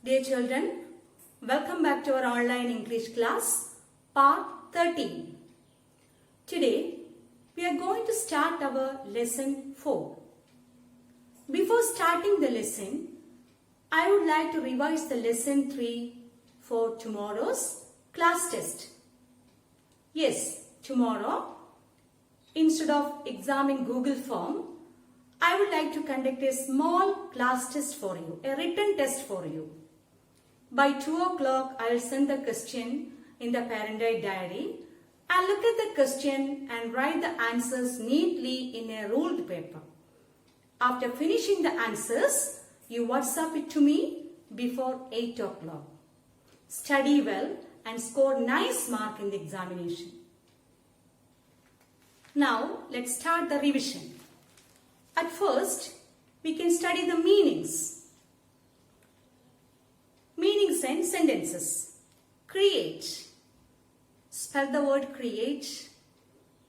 Dear children, welcome back to our online English class, part 13. Today, we are going to start our lesson 4. Before starting the lesson, I would like to revise the lesson 3 for tomorrow's class test. Yes, tomorrow, instead of examining Google form, I would like to conduct a small class test for you, a written test for you. By 2 o'clock, I will send the question in the parent diary and look at the question and write the answers neatly in a ruled paper. After finishing the answers, you WhatsApp it to me before 8 o'clock. Study well and score nice mark in the examination. Now, let's start the revision. At first, we can study the meanings. Meanings and sentences. Create. Spell the word create.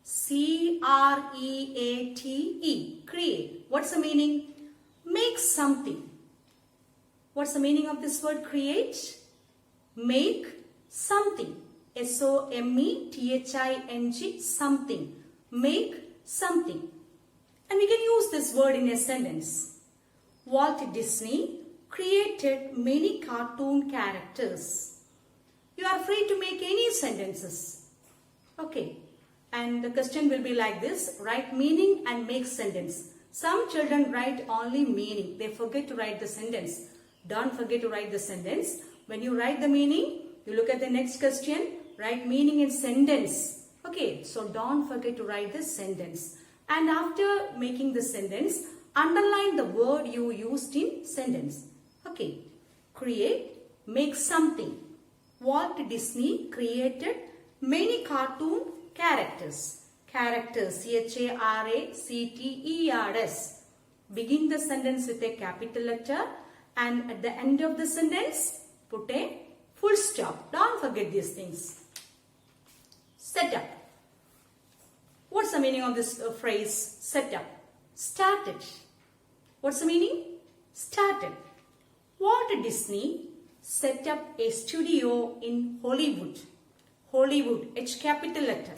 C-R-E-A-T-E. Create. What's the meaning? Make something. What's the meaning of this word create? Make something. S-O-M-E-T-H-I-N-G. Something. Make something. And we can use this word in a sentence. Walt Disney created many cartoon characters. You are free to make any sentences. Okay. And the question will be like this. Write meaning and make sentence. Some children write only meaning. They forget to write the sentence. Don't forget to write the sentence. When you write the meaning, you look at the next question. Write meaning in sentence. Okay. So don't forget to write the sentence. And after making the sentence, underline the word you used in sentence. Okay. Create, make something. Walt Disney created many cartoon characters. Characters, C-H-A-R-A-C-T-E-R-S. Begin the sentence with a capital letter and at the end of the sentence, put a full stop. Don't forget these things. Set up. What's the meaning of this phrase, set up? Started. What's the meaning? Started. Walt Disney set up a studio in Hollywood. Hollywood, H capital letter.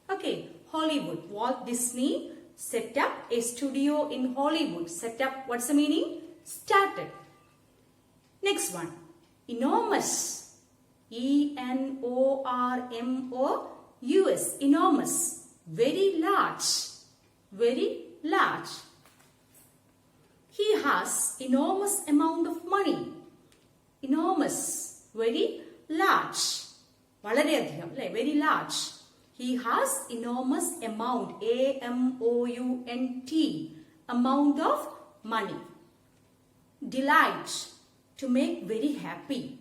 Okay, Hollywood. Walt Disney set up a studio in Hollywood. Set up, what's the meaning? Started. Next one. Enormous. E-N-O-R-M-O-U-S. Enormous. Very large. Very large. He has enormous amount of money. Enormous. Very large. Very large. He has enormous amount. A-M-O-U-N-T. Amount of money. Delight. To make very happy.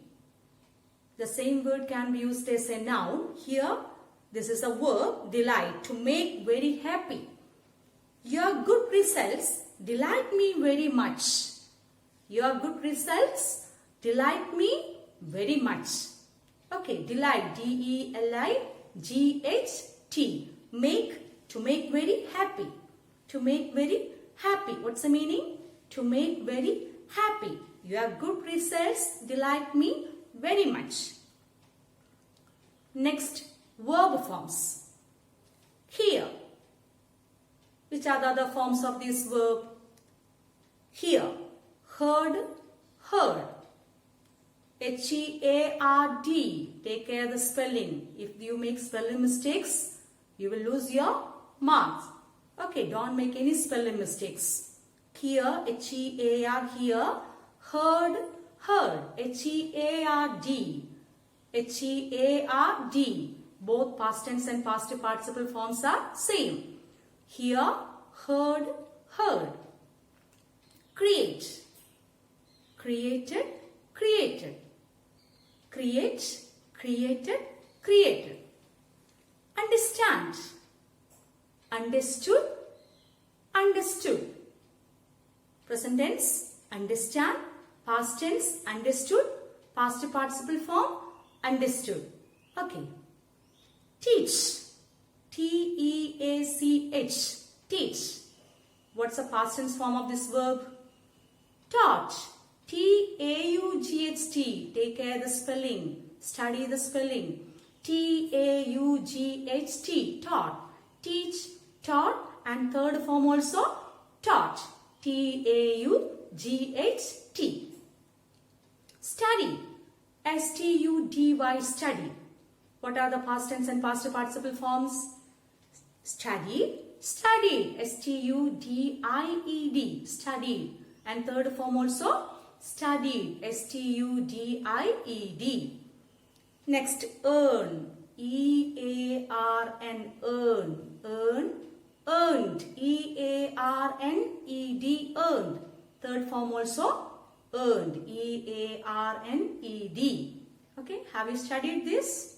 The same word can be used as a noun. Here, this is a verb, delight, to make very happy. Your good results delight me very much. Your good results delight me very much. Okay, delight, D-E-L-I-G-H-T. Make, to make very happy. To make very happy. What's the meaning? To make very happy. Your good results delight me very much. Next, verb forms. Hear. Which are the other forms of this verb? Hear. Heard, heard. H-E-A-R-D. Take care of the spelling. If you make spelling mistakes, you will lose your marks. Okay, don't make any spelling mistakes. Hear, H-E-A-R, hear. Heard, heard. H-E-A-R-D. H-E-A-R-D. Both past tense and past participle forms are same. Hear, heard, heard. Create. Created, created. Create, created, created. Understand. Understood, understood. Present tense, understand. Past tense, understood. Past participle form, understood. Okay. Teach. T-E-A-C-H. Teach. What's the past tense form of this verb? Taught. T T-A-U-G-H-T. Take care of the spelling. Study the spelling. T-A-U-G-H-T. Taught. Teach, taught, and third form also taught. T-A-U-G-H-T. Study. S-T-U-D-Y. Study. What are the past tense and past participle forms? Study, studied. S-T-U-D-I-E-D. Studied. And third form also studied. S-T-U-D-I-E-D. Next, earn. E-A-R-N. Earn. Earn. Earned. E-A-R-N-E-D. Earned. Third form also earned. E-A-R-N-E-D. Okay, have you studied this?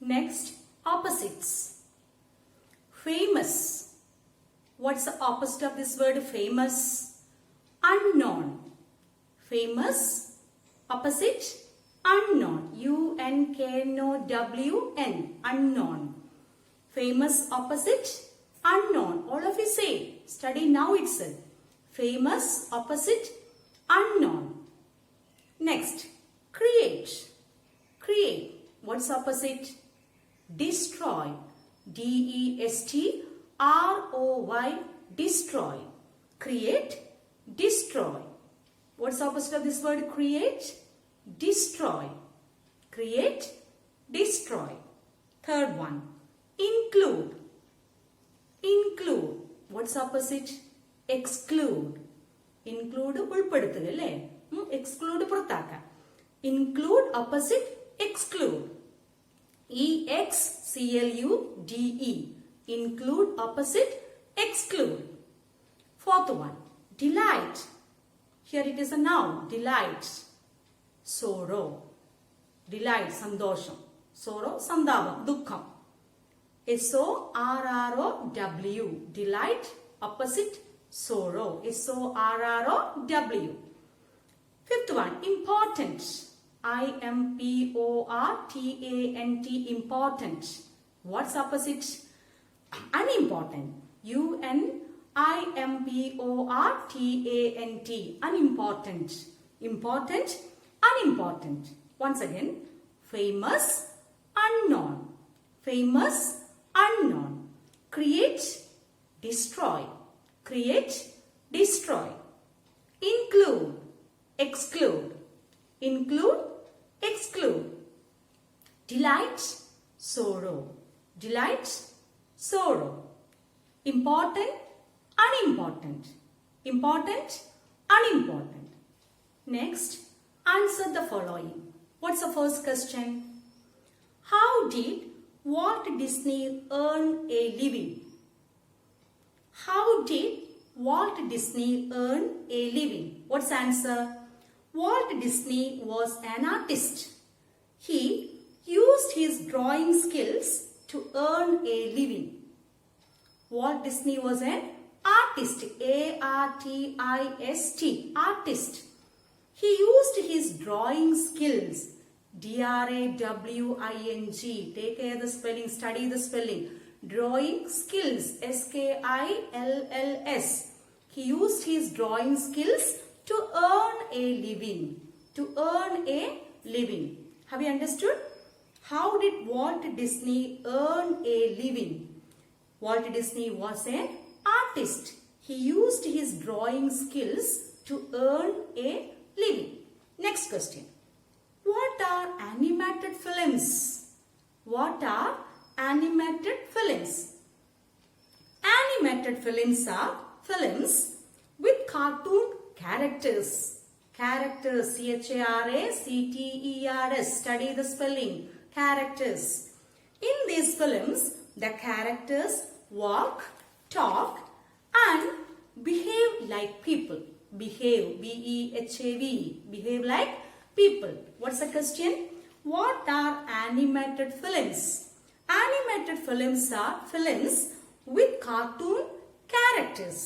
Next, opposites. Famous. What's the opposite of this word famous? Unknown. Famous, opposite, unknown. U-N-K-N-O-W-N. Unknown. Famous, opposite, unknown. All of you say. Study now itself. Famous, opposite, unknown. Next, create. Create. What's opposite? Destroy. D-E-S-T-R-O-Y. Destroy. Create, destroy. What's opposite of this word create? Destroy. Create, destroy. Third one, include. Include. What's opposite? Exclude. Include ഉൾപ്പെടുത്തുക അല്ലേ? Exclude പുറത്താക്കാം. Include opposite exclude. E-X-C-L-U-D-E. Include opposite exclude. Fourth one, delight. Here it is a noun. Delight. Sorrow. Delight, സന്തോഷം. Sorrow, സന്താപം, ദുഃഖം. S-O-R-R-O-W. Delight, opposite sorrow. S-O-R-R-O-W. Fifth one, important. I-M-P-O-R-T-A-N-T. Important. What's opposite? Unimportant. U-N-I-M-P-O-R-T-A-N-T. Unimportant. Important, unimportant. Once again, famous, unknown. Famous, unknown. Create, destroy. Create, destroy. Include, exclude. Include, exclude. Delight, sorrow. Delight, sorrow. Important, unimportant. Important, unimportant. Next, answer the following. What's the first question? How did Walt Disney earn a living? How did Walt Disney earn a living? What's the answer? Walt Disney was an artist. He used his drawing skills to earn a living. Walt Disney was an artist. A-R-T-I-S-T. Artist. He used his drawing skills. D-R-A-W-I-N-G. Take care of the spelling. Study the spelling. Drawing skills. S-K-I-L-L-S. He used his drawing skills to earn a living. To earn a living. Have you understood? How did Walt Disney earn a living? Walt Disney was an artist. He used his drawing skills to earn a living. Next question. What are animated films? What are animated films? Animated films are films with cartoon characters. Characters. C-H-A-R-A-C-T-E-R-S. Study the spelling. Characters. In these films, the characters walk, talk, and behave like people. Behave. B-E-H-A-V. Behave like people. What's the question? What are animated films? Animated films are films with cartoon characters.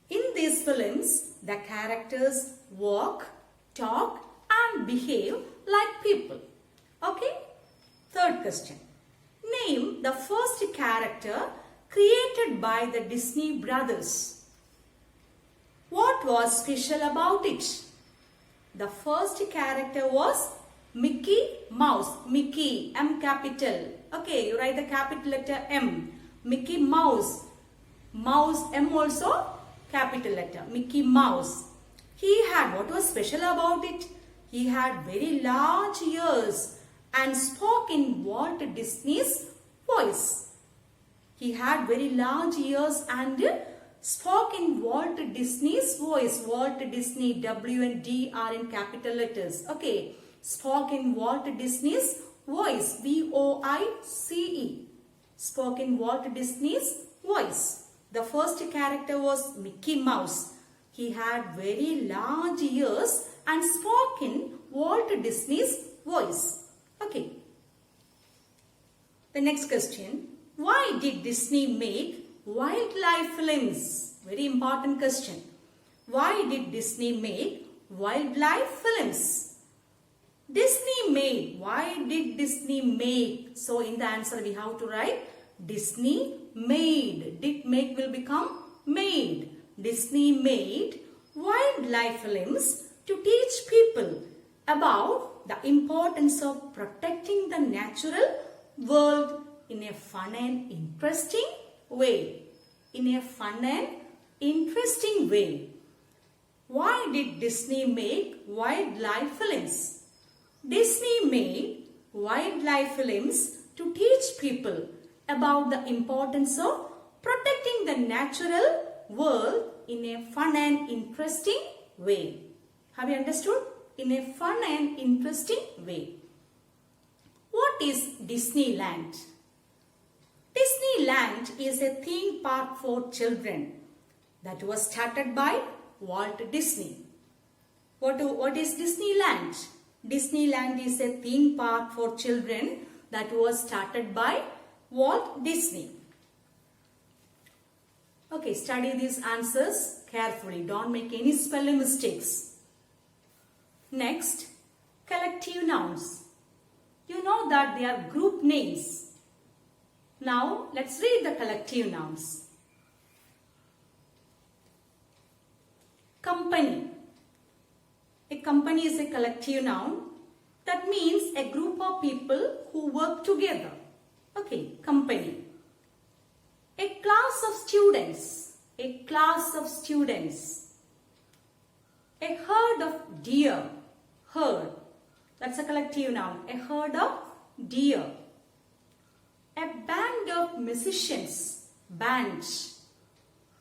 In these films, the characters walk, talk, and behave like people. Okay? Third question. Name the first character created by the Disney brothers. What was special about it? The first character was Mickey Mouse. Mickey, M capital. Okay, you write the capital letter M. Mickey Mouse. Mouse, M also capital letter. Mickey Mouse. He had, what was special about it? He had very large ears and spoke in Walt Disney's voice. He had very large ears and spoke in Walt Disney's voice. Walt Disney, W and D are in capital letters. Okay, spoke in Walt Disney's voice. V-O-I-C-E. Spoke in Walt Disney's voice. The first character was Mickey Mouse. He had very large ears and spoke in Walt Disney's voice. Okay. The next question. Why did Disney make wildlife films? Very important question. Why did Disney make wildlife films? Disney made. Why did Disney make? So in the answer we have to write Disney made. Did make will become made. Disney made wildlife films to teach people about the importance of protecting the natural world in a fun and interesting way. In a fun and interesting way. Why did Disney make wildlife films? Disney made wildlife films to teach people about the importance of protecting the natural world in a fun and interesting way. Have you understood? In a fun and interesting way. What is Disneyland? Disneyland is a theme park for children that was started by Walt Disney. What is Disneyland? Disneyland is a theme park for children that was started by Walt Disney. Okay, study these answers carefully. Don't make any spelling mistakes. Next, collective nouns. You know that they are group names. Now, let's read the collective nouns. Company. A company is a collective noun. That means a group of people who work together. Okay, company. A class of students. A class of students. A herd of deer. Herd. That's a collective noun. A herd of deer. A band of musicians. Band.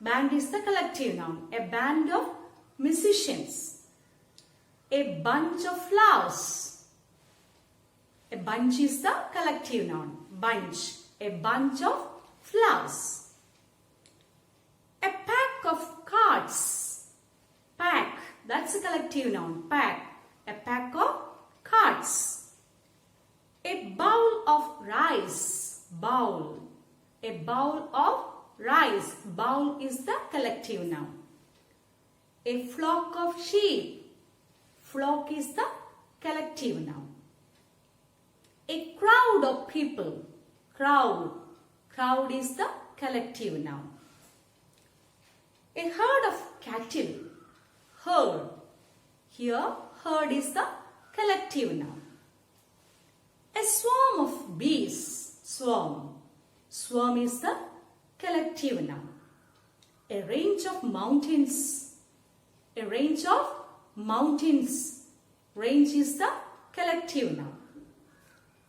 Band is the collective noun. A band of musicians. A bunch of flowers. A bunch is the collective noun. Bunch. A bunch of flowers. A pack of cards. Pack. That's a collective noun. Pack. A pack of cards. A bowl of rice. Bowl. A bowl of rice. Bowl is the collective noun. A flock of sheep. Flock is the collective noun. A crowd of people. Crowd. Crowd is the collective noun. A herd of cattle. Herd. Here, herd is the collective noun. A swarm of bees. Swarm. Swarm is the collective noun. A range of mountains. A range of mountains. Range is the collective noun.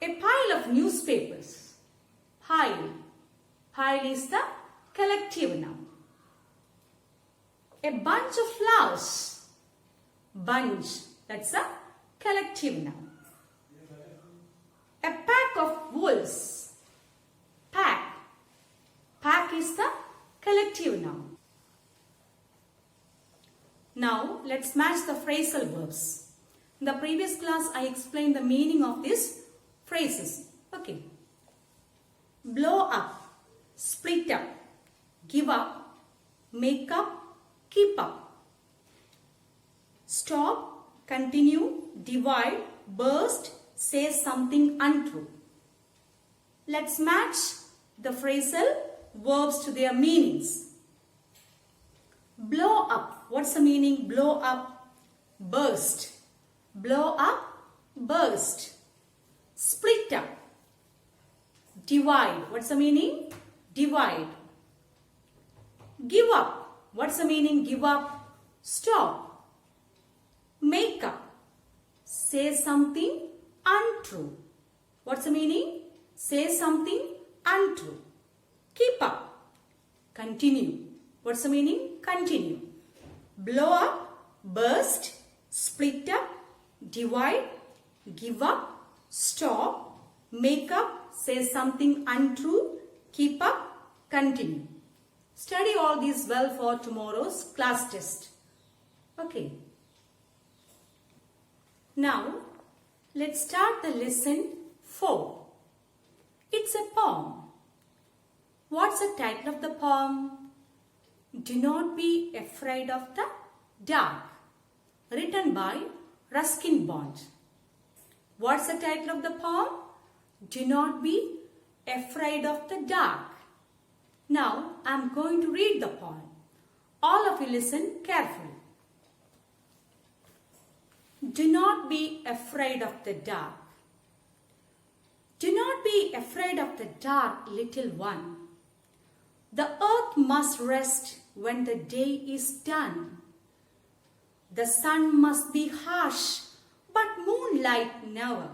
A pile of newspapers. Pile. Pile is the collective noun. A bunch of flowers. Bunch. That's a collective noun. A pack of wolves. Pack. Pack is the collective noun. Now, let's match the phrasal verbs. In the previous class, I explained the meaning of these phrases. Okay. Blow up, split up, give up, make up, keep up. Stop, continue, divide, burst, say something untrue. Let's match the phrasal verbs to their meanings. Blow up. What's the meaning? Blow up, burst. Blow up, burst. Split up. Divide. What's the meaning? Divide. Give up. What's the meaning? Give up. Stop. Make up. Say something untrue. What's the meaning? Say something untrue. Keep up. Continue. What's the meaning? Continue. Blow up, burst, split up, divide, give up, stop, make up, say something untrue, keep up, continue. Study all these well for tomorrow's class test. Okay. Now, let's start the lesson 4. It's a poem. What's the title of the poem? Do Not Be Afraid of the Dark. Written by Ruskin Bond. What's the title of the poem? Do Not Be Afraid of the Dark. Now, I'm going to read the poem. All of you listen carefully. Do not be afraid of the dark. Do not be afraid of the dark, little one. The earth must rest when the day is done. The sun must be harsh, but moonlight never.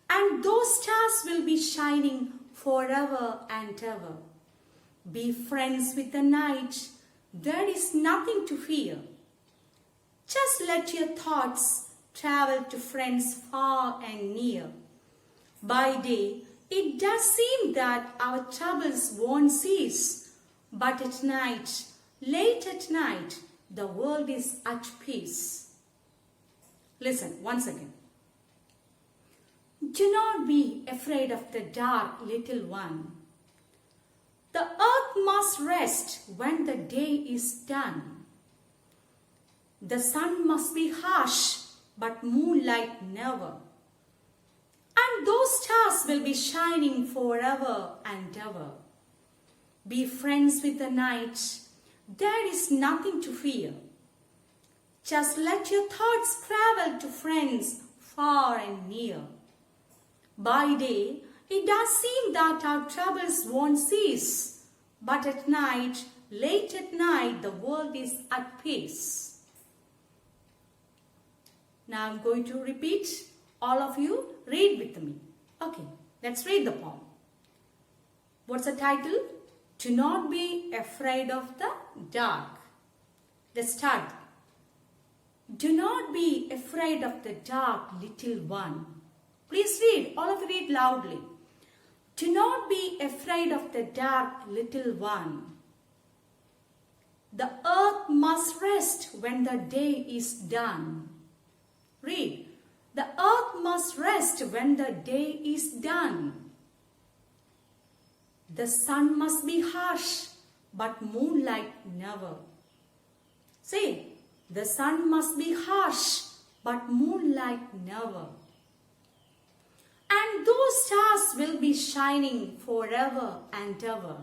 And those stars will be shining forever and ever. Be friends with the night. There is nothing to fear. Just let your thoughts travel to friends far and near. By day, it does seem that our troubles won't cease, but at night, late at night, the world is at peace. Listen once again. Do not be afraid of the dark, little one. The earth must rest when the day is done. The sun must be harsh, but moonlight never. And those stars will be shining forever and ever. Be friends with the night. There is nothing to fear. Just let your thoughts travel to friends far and near. By day, it does seem that our troubles won't cease. But at night, late at night, the world is at peace. Now I'm going to repeat. All of you read with me. Okay, let's read the poem. What's the title? Do not be afraid of the dark. Let's start. Do not be afraid of the dark, little one. Please read. All of you read loudly. Do not be afraid of the dark, little one. The earth must rest when the day is done. Read. The earth must rest when the day is done. The sun must be harsh, but moonlight never. Say, the sun must be harsh, but moonlight never. And those stars will be shining forever and ever.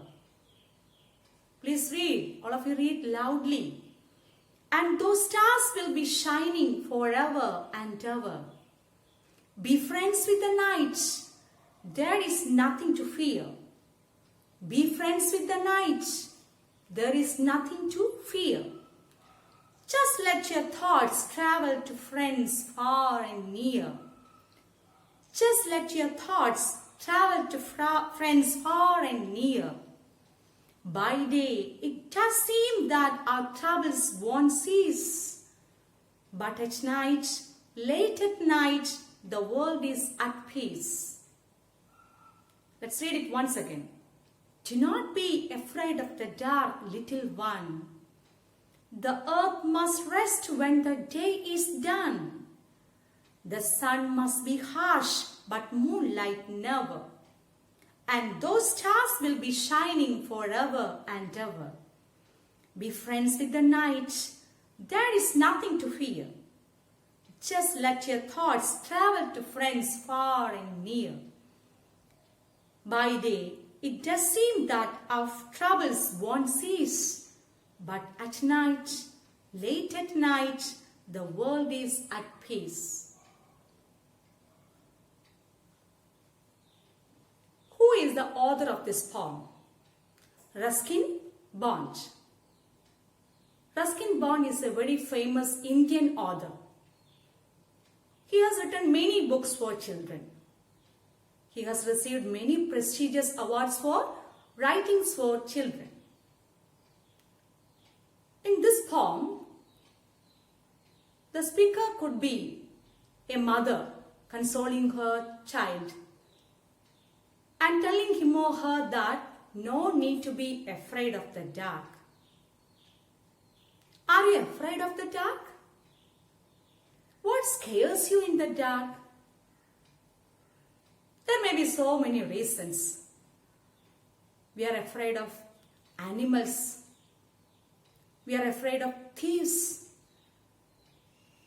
Please read. All of you read loudly. And those stars will be shining forever and ever. Be friends with the night. There is nothing to fear. Be friends with the night. There is nothing to fear. Just let your thoughts travel to friends far and near. Just let your thoughts travel to friends far and near. By day, it does seem that our troubles won't cease. But at night, late at night, the world is at peace. Let's read it once again. Do not be afraid of the dark, little one. The earth must rest when the day is done. The sun must be harsh, but moonlight never. And those stars will be shining forever and ever. Be friends with the night. There is nothing to fear. Just let your thoughts travel to friends far and near. By day, it does seem that our troubles won't cease. But at night, late at night, the world is at peace. Who is the author of this poem? Ruskin Bond. Ruskin Bond is a very famous Indian author. He has written many books for children. He has received many prestigious awards for writings for children. In this poem, the speaker could be a mother consoling her child and telling him or her that no need to be afraid of the dark. Are you afraid of the dark? What scares you in the dark? There may be so many reasons. We are afraid of animals. We are afraid of thieves.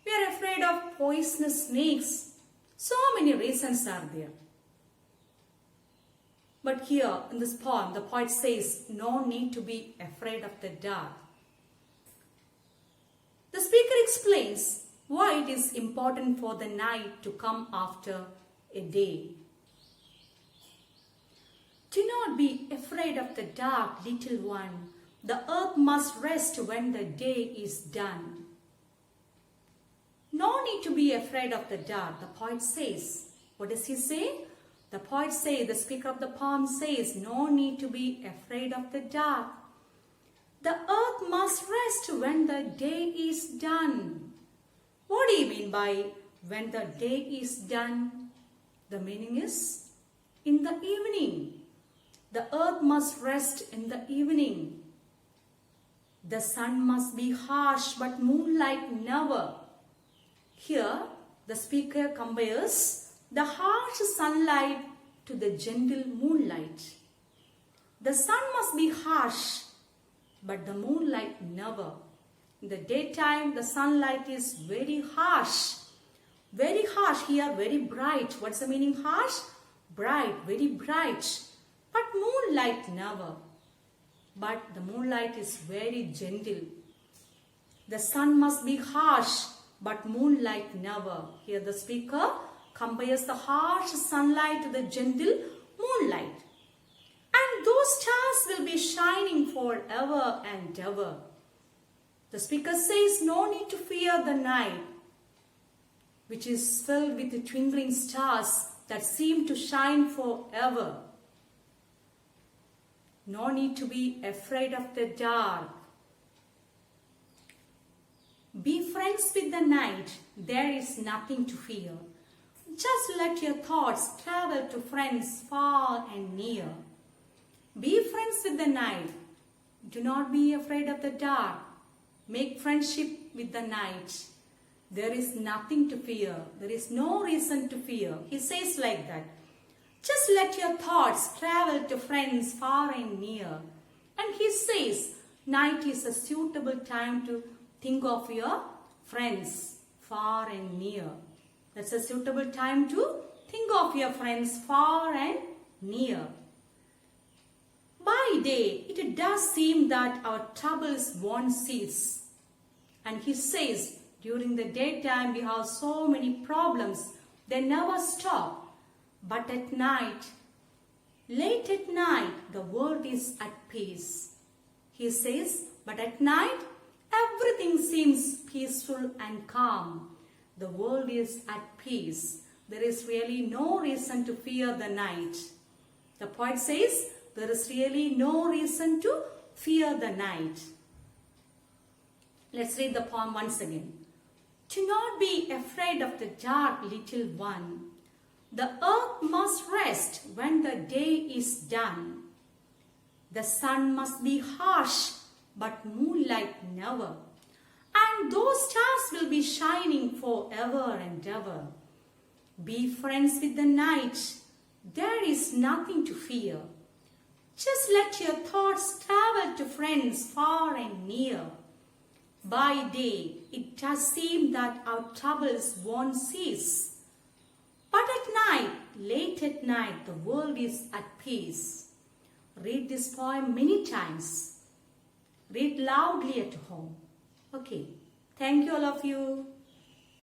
We are afraid of poisonous snakes. So many reasons are there. But here in this poem, the poet says, no need to be afraid of the dark. The speaker explains why it is important for the night to come after a day. Do not be afraid of the dark, little one. The earth must rest when the day is done. No need to be afraid of the dark, the poet says. What does he say? The poet says, the speaker of the poem says, no need to be afraid of the dark. The earth must rest when the day is done. What do you mean by when the day is done? The meaning is in the evening. The earth must rest in the evening. The sun must be harsh, but moonlight never. Here, the speaker compares the harsh sunlight to the gentle moonlight. The sun must be harsh, but the moonlight never. In the daytime, the sunlight is very harsh. Very harsh here, very bright. What's the meaning harsh? Bright, very bright. But moonlight never. But the moonlight is very gentle. The sun must be harsh, but moonlight never. Here the speaker compares the harsh sunlight to the gentle moonlight. And those stars will be shining forever and ever. The speaker says no need to fear the night, which is filled with the twinkling stars that seem to shine forever. No need to be afraid of the dark. Be friends with the night. There is nothing to fear. Just let your thoughts travel to friends far and near. Be friends with the night. Do not be afraid of the dark. Make friendship with the night. There is nothing to fear. There is no reason to fear. He says like that. Just let your thoughts travel to friends far and near. And he says, night is a suitable time to think of your friends far and near. That's a suitable time to think of your friends far and near. By day, it does seem that our troubles won't cease. And he says, during the daytime we have so many problems, they never stop. But at night, late at night, the world is at peace. He says, but at night, everything seems peaceful and calm. The world is at peace. There is really no reason to fear the night. The poet says, there is really no reason to fear the night. Let's read the poem once again. Do not be afraid of the dark, little one. The earth must rest when the day is done. The sun must be harsh, but moonlight never. And those stars will be shining forever and ever. Be friends with the night. There is nothing to fear. Just let your thoughts travel to friends far and near. By day, it does seem that our troubles won't cease. But at night, late at night, the world is at peace. Read this poem many times. Read loudly at home. Okay. Thank you all of you.